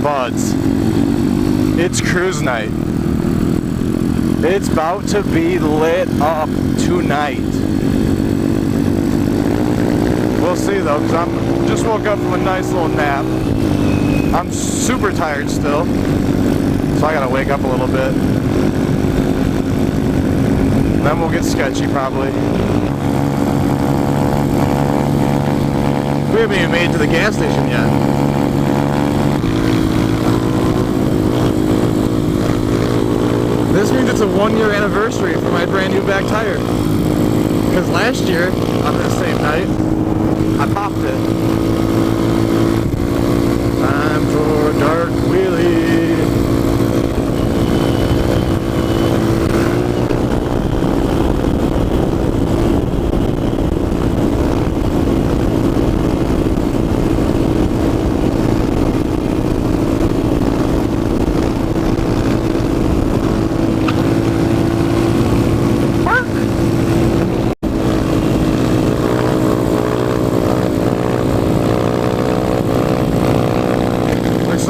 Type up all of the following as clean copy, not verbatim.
buds, it's cruise night. It's about to be lit up tonight. We'll see though, because I'm just woke up from a nice little nap. I'm super tired still, so I gotta wake up a little bit. Then we'll get sketchy probably. We haven't even made it to the gas station yet. This means it's a 1-year anniversary for my brand new back tire. Because last year, on this same night, I popped it. Time for a dark wheelie.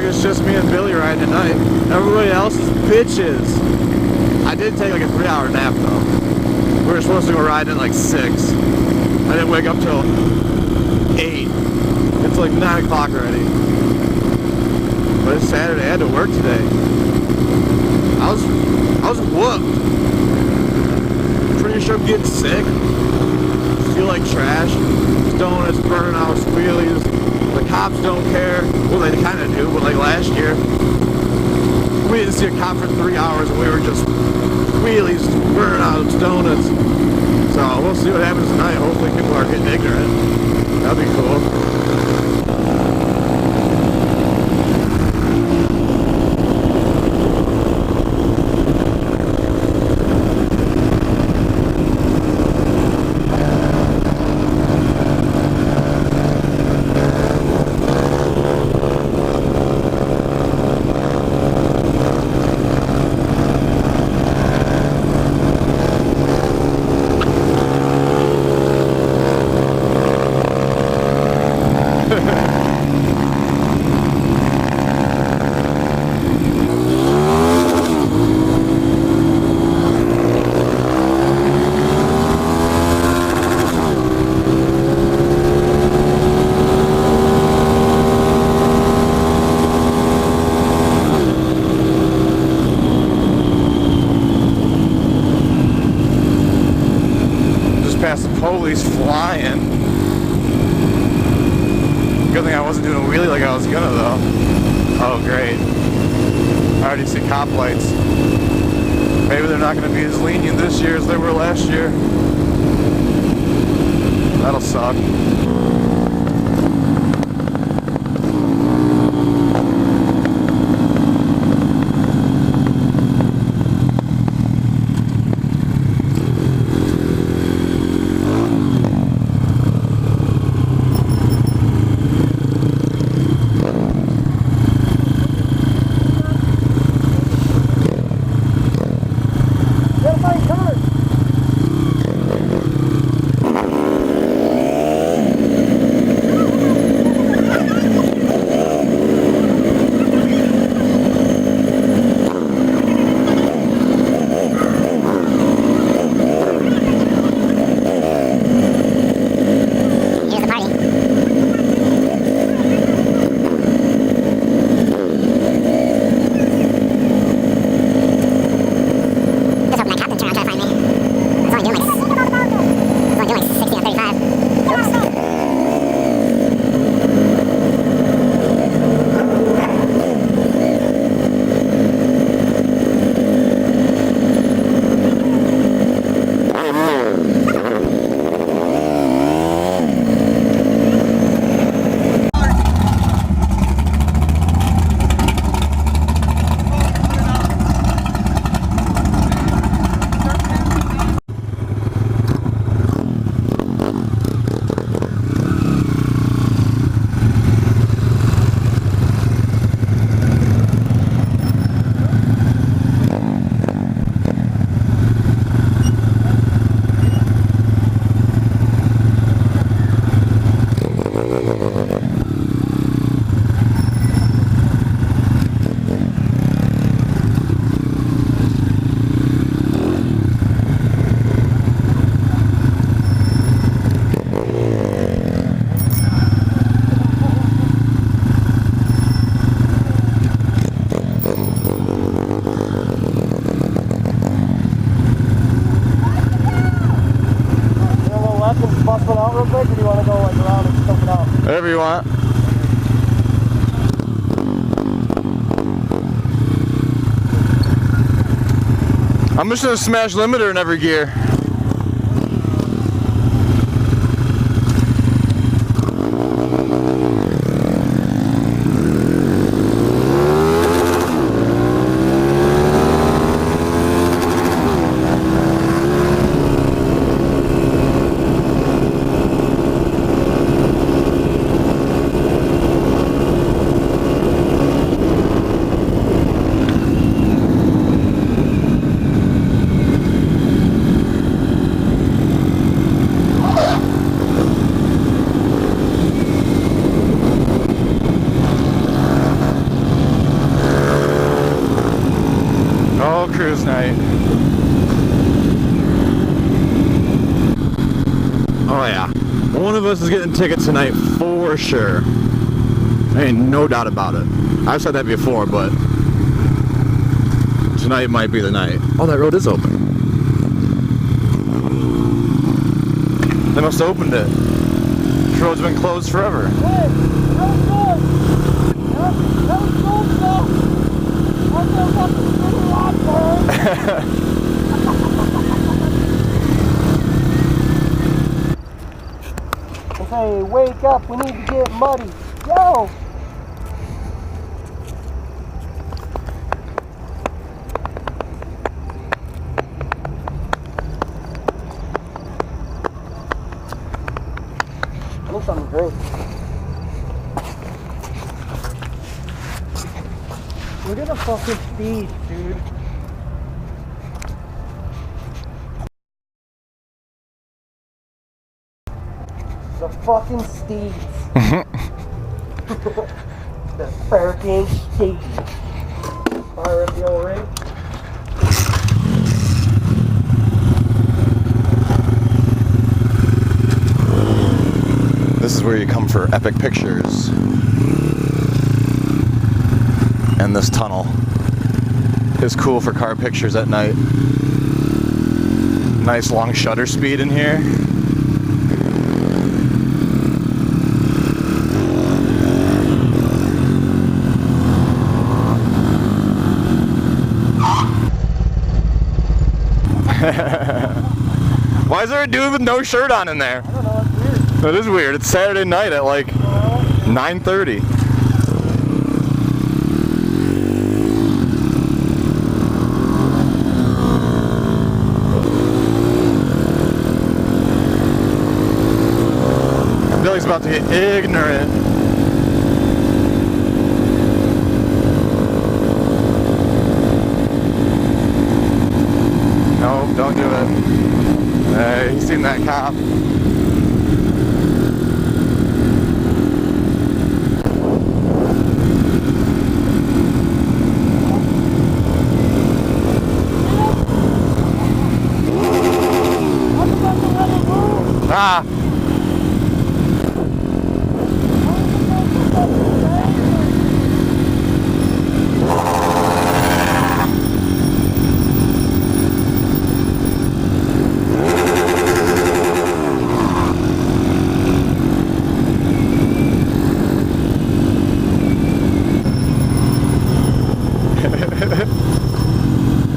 It's just me and Billy riding tonight. Everybody else is bitches. I did take like a 3-hour nap though. We were supposed to go riding at like 6. I didn't wake up till 8. It's like 9 o'clock already. But it's Saturday. I had to work today. I was whooped. Pretty sure I'm getting sick. Feel like trash. Donuts, burnouts, wheelies. The cops don't care. Well, they kind of do, but like last year, we didn't see a cop for 3 hours and we were just wheelies, burnouts, donuts. So we'll see what happens tonight. Hopefully people are getting ignorant. That'd be cool. Past the police flying. Good thing I wasn't doing a wheelie like I was gonna though. Oh great. I already see cop lights. Maybe they're not gonna be as lenient this year as they were last year. That'll suck. you want. I'm just gonna smash limiter in every gear. Cruise night. Oh yeah, one of us is getting tickets tonight for sure. Ain't no doubt about it. I've said that before, but tonight might be the night. Oh, that road is open. They must have opened it. This road's been closed forever. Hey, that was good. That was cool stuff. I'm gonna fucking do a lot for Hey, wake up, we need to get muddy. Yo! I need something to drink. Look at the fucking speed, dude. The fucking steeds. The fucking steeds. Fire up the old ring. This is where you come for epic pictures. And this tunnel is cool for car pictures at night. Nice long shutter speed in here. Why is there a dude with no shirt on in there? I don't know, it's weird. That is weird. It's Saturday night at like 9:30. Billy's about to get ignorant. No, don't do it. Hey, you seen that cop? Ah!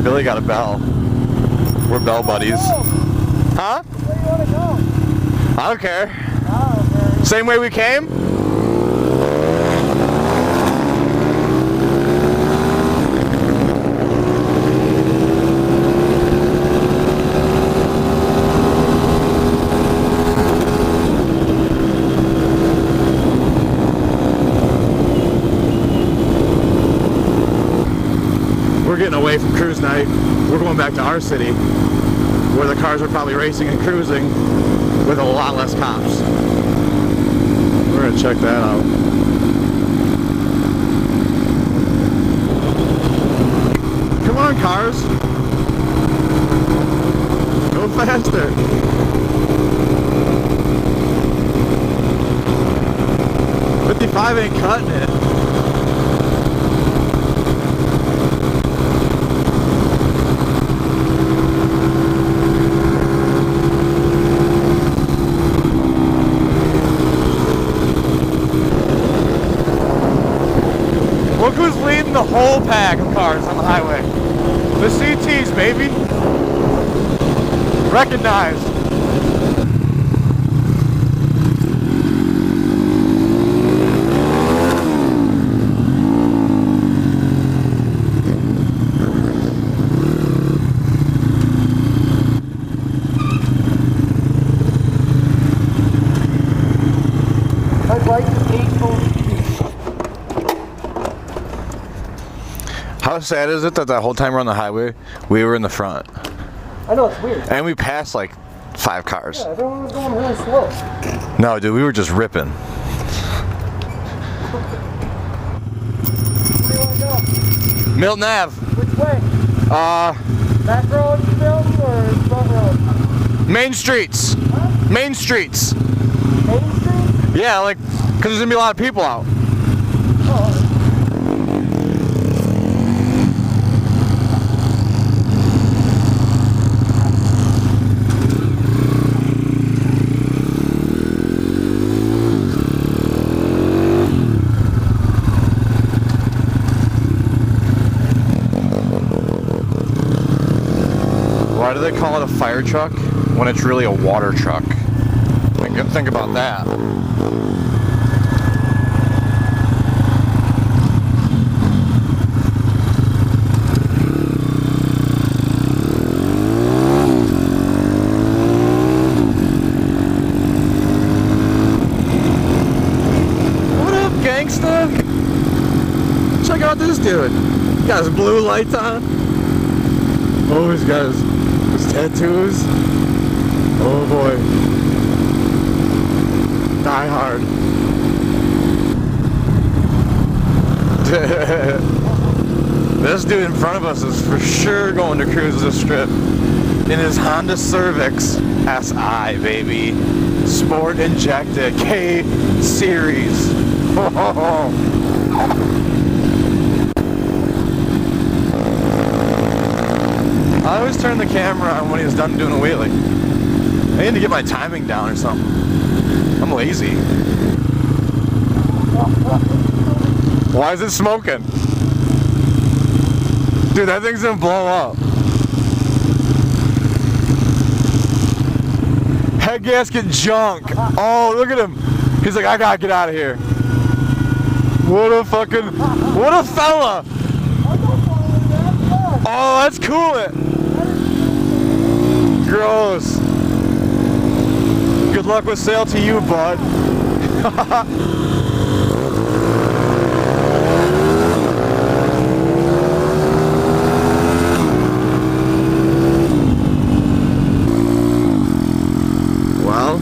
Billy got a bell. We're bell buddies. Huh? Where do you want to go? I don't care. Oh, okay. Same way we came? We're getting away from cruise night. We're going back to our city, where the cars are probably racing and cruising with a lot less cops. We're gonna check that out. Come on, cars. Go faster. "55 ain't cutting it." Look who's leading the whole pack of cars on the highway. The CTs, baby. Recognized. My bike is 8 volts. How sad is it that the whole time we're on the highway, we were in the front? I know, it's weird. And we passed like 5 cars. Yeah, everyone was going really slow. No, dude, we were just ripping. Where do you want to go? Milton Ave. Which way? Back road to Milton or front road? Main streets. Huh? Main streets. Main Street? Yeah, like, because there's gonna be a lot of people out. Oh. Why do they call it a fire truck when it's really a water truck? Think about that. What up, gangsta? Check out this dude. He got his blue lights on. Oh, he's got his tattoos. Oh boy. Die hard. This dude in front of us is for sure going to cruise the strip in his Honda Cervix SI, baby. Sport injected K series. I always turn the camera on when he's done doing a wheelie. I need to get my timing down or something. I'm lazy. Why is it smoking? Dude, that thing's gonna blow up. Head gasket junk. Oh, look at him. He's like, I gotta get out of here. What a fella. Oh, that's cool. Gross. Good luck with sale to you, bud. Well,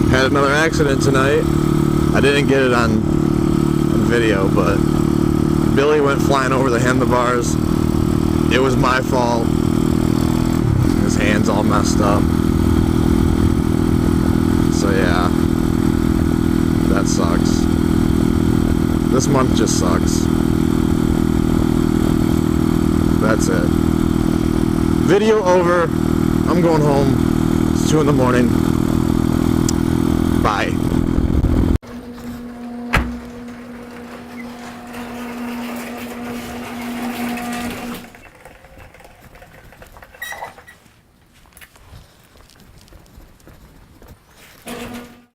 had another accident tonight. I didn't get it on video, but Billy went flying over the handlebars. It was my fault. His hand's all messed up. So yeah, that sucks. This month just sucks. That's it. Video over. I'm going home. It's 2 in the morning. Bye.